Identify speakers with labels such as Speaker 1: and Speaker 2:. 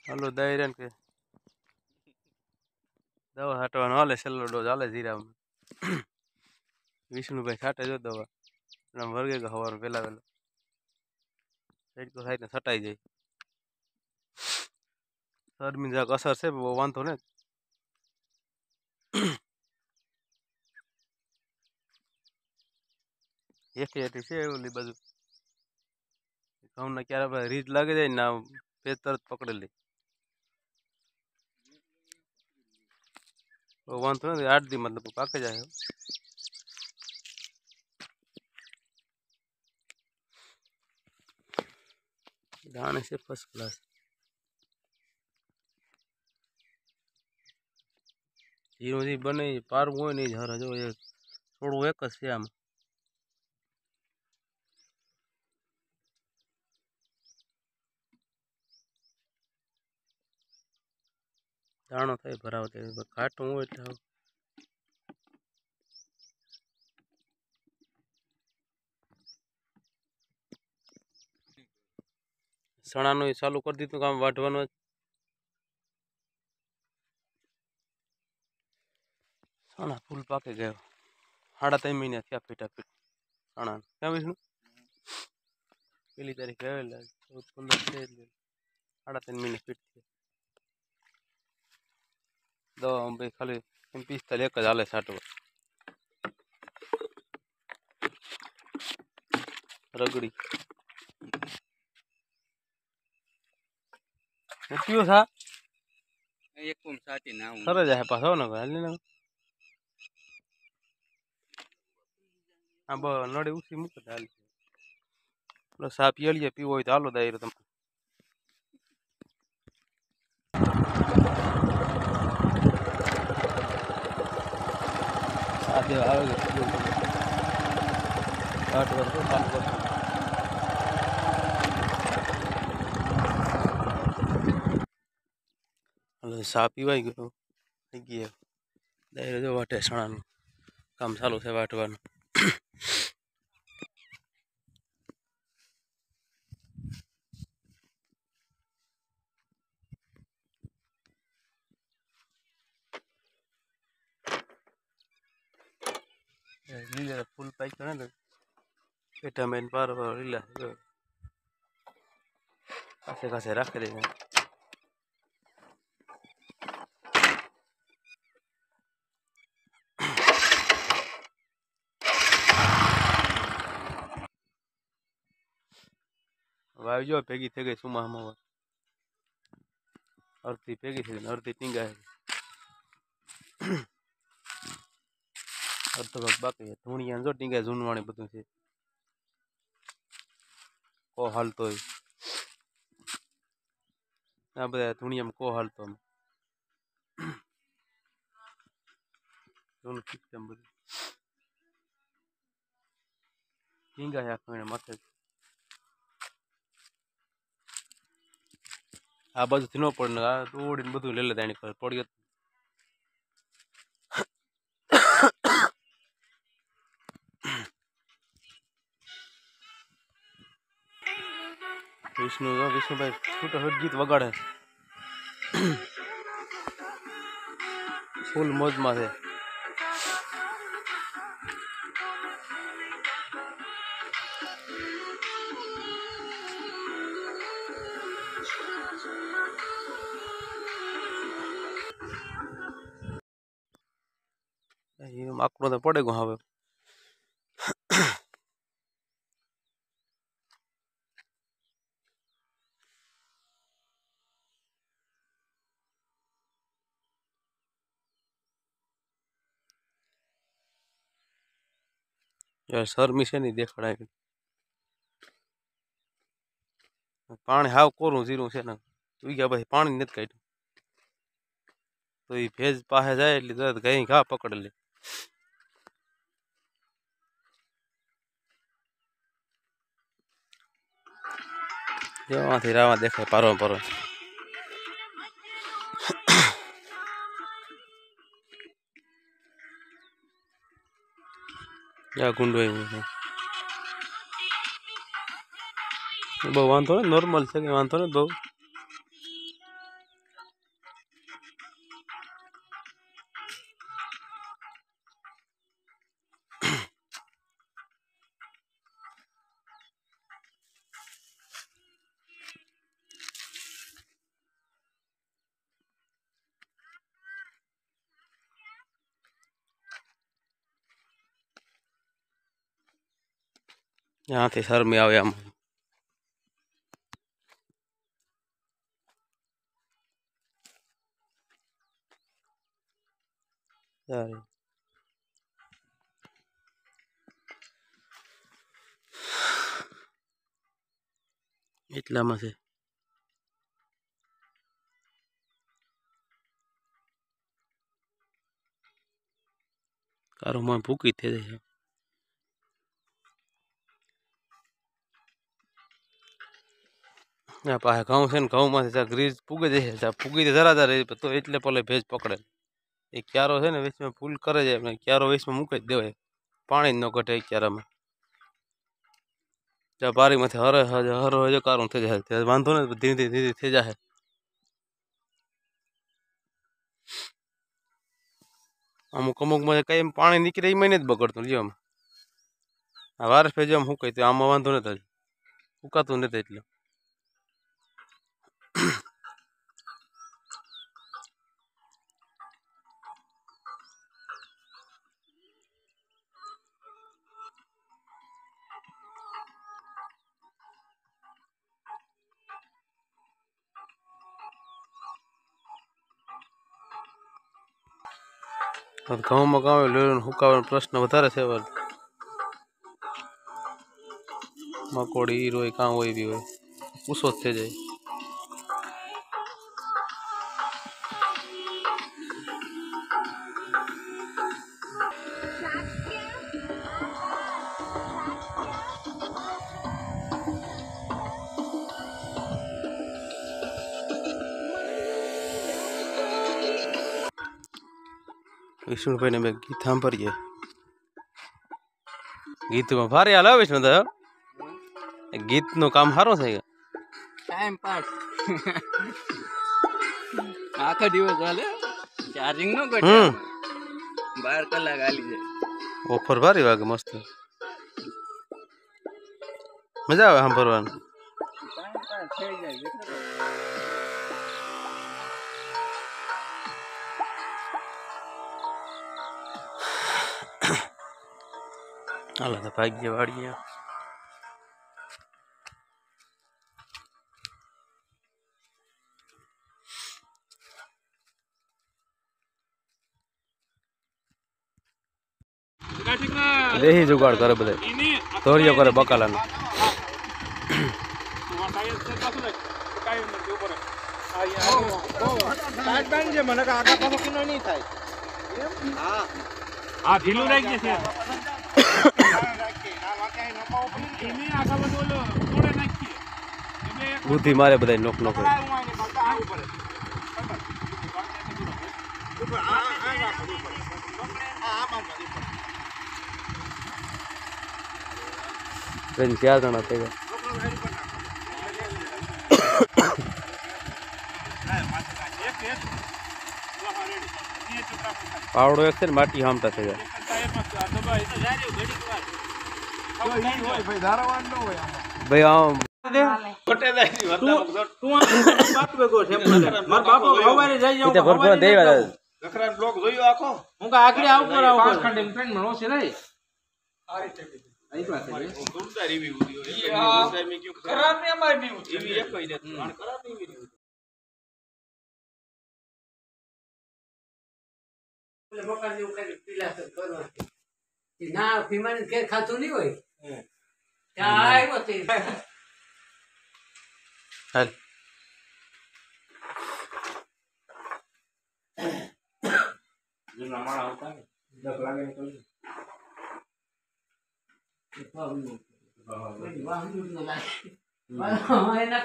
Speaker 1: હાલો દાયરા કે દવા છાંટવાનો હાલે છેલ્લો ડોઝ હાલે જીરામાં. વિષ્ણુભાઈ છાંટે જો દવા આમ વર્ગે હવાનું પેલા વેલા તો થાય ને છટાઈ જાય. શરમી જરાક અસર છે બહુ વાંધો ને. એથી એથી છે ઓલી બાજુ ઘઉંના ક્યારે રીત લાગી જાય ને પેજ તરત પકડી લે. વાંધો નથી 8 દી મતલબ પાકે જાય. દાણે છે ફર્સ્ટ ક્લાસ. જીરું જે બને પારવું હોય ને હર જો થોડું એક જ છે આમ. દાણો થાય ભરાવ થાય ઘાટું હોય એટલે સણાનું ચાલુ કરી દીધું કામ વાઢવાનું. સણા ફૂલ પાકી ગયો 3.5 મહિના થયા ફીટાફીટ સણા ક્યાં વિષ્ણુ પેલી તારીખે આવેલા 14-15 છે 3.5 મહિના ફીટ થયા. દવા ભાઈ ખાલી 45 એક જ હાલે છાંટવા રગડી પીવો થા એક સાચી ના સરસ જાય પાછો ને હાલી ને હા નડી ઉછી મૂકે હાલ સા પીએ પીવો હોય તો હાલો દાયરો તમે. આજે આવે છે 8 વર્ષ ચાલુ કરશું. સા પીવાઈ ગયો થઈ ગયા દાયરો જો વાટે સણાનું કામ ચાલુ છે વાટવાનું. લીલા ફૂલ પાક ને પેટા મેન પાર લીલા કાસે કાસે રાખી દે. વાવી જો ભેગી થઈ ગઈ સુમામાં અડધી ભેગી થઈ અડધી ટીંગાય અડધો ભાગ બાકી છે. ધૂણિયા જો ટીંગાય ઝૂનવાણી બધું છે કો હાલતો હોય આ બધા ધૂણિયામાં કો હાલતો સિસ્ટમ બધું ટીંગાય આખું માથે. આ બાજુથી ન પડે આ તોડીને બધું લઈ લે એની પર પડી. વિષ્ણુભાઈ છૂટો ગીત વગાડે ફૂલ મોજમાં છે. આકડો તો પડે ગયો હવે. શરમી છે નહીં દેખાડાય પાણી હાવ કોરું જીરું છે ને ઉગ્યા પછી પાણી નથી કાઢ્યું તો એ ભેજ પાસે જાય એટલે તરત ગઈ ઘા પકડી લે. જેમાંથી રાવા દેખાય પારો પારો ગુંડવાઈ બહુ વાંધો ને નોર્મલ છે કે વાંધો ને બહુ यहाँ थी सर में आवे आम सारी એટલામાં છે કારોમાં ભૂકી થઈ જાય આ પાસે ઘઉં છે ને ઘઉંમાંથી ગ્રીજ પૂગે જાય પૂગી જરા જરા તો એટલે પલે ભેજ પકડે એ ક્યારો છે ને વેચમાં ફૂલ કરે જાય ક્યારો વેચમાં મૂકી જ દેવાય પાણી જ ન ઘટે ક્યારામાં ત્યાં બારીમાંથી હરે હરો હજો કારું થઈ જાય ત્યારે વાંધો ને ધીરે ધીરે ધીરે થઈ જાય અમુક અમુકમાં કઈ પાણી નીકળે એ મહિને જ બગડતું જો આમાં આ વારસ ભેજો આમ સુકાય તો આમાં વાંધો નથી સુકાતું નથી એટલે ઘઉંમાં ગામ લેવાનું સુકાવાનો પ્રશ્ન વધારે છે મકોડી ઈર હોય કાં હોય બી હોય પૂછો જ થઈ જાય વિષ્ણુભાઈને મેં ગીત સાંભળીએ ગીતમાં ભારે હાલ વિષ્ણુ તો ગીતનું કામ સારું થઈ ગયું
Speaker 2: ટાઈમ પાસ આખો દિવસ ચાલે ચાર્જિંગ નો ઘટે 12 કલાક હાલી જાય
Speaker 1: ઓફર ભારી વાગે મસ્ત મજા આવે સાંભળવાનું
Speaker 2: ટાઈમ પાસ થઈ જાય
Speaker 1: હાલો તો ભાગ્ય વાળીએ દેહી જુગાડ કરે બધા ધોરિયો કરે બકાલાનો
Speaker 3: હા ઢીલું રાખી છે
Speaker 1: બુદ્ધિ મારે બધા નોક નોક ચાર જણા થઈ ગયા પાવડો એક છે ને માટી હામતા થઈ ગયા ભાઈ આમ
Speaker 4: ના ફીમાન ઘેર ખાતું નહીં હોય ત્યાં આવ્યો તે
Speaker 1: હાલ
Speaker 4: એના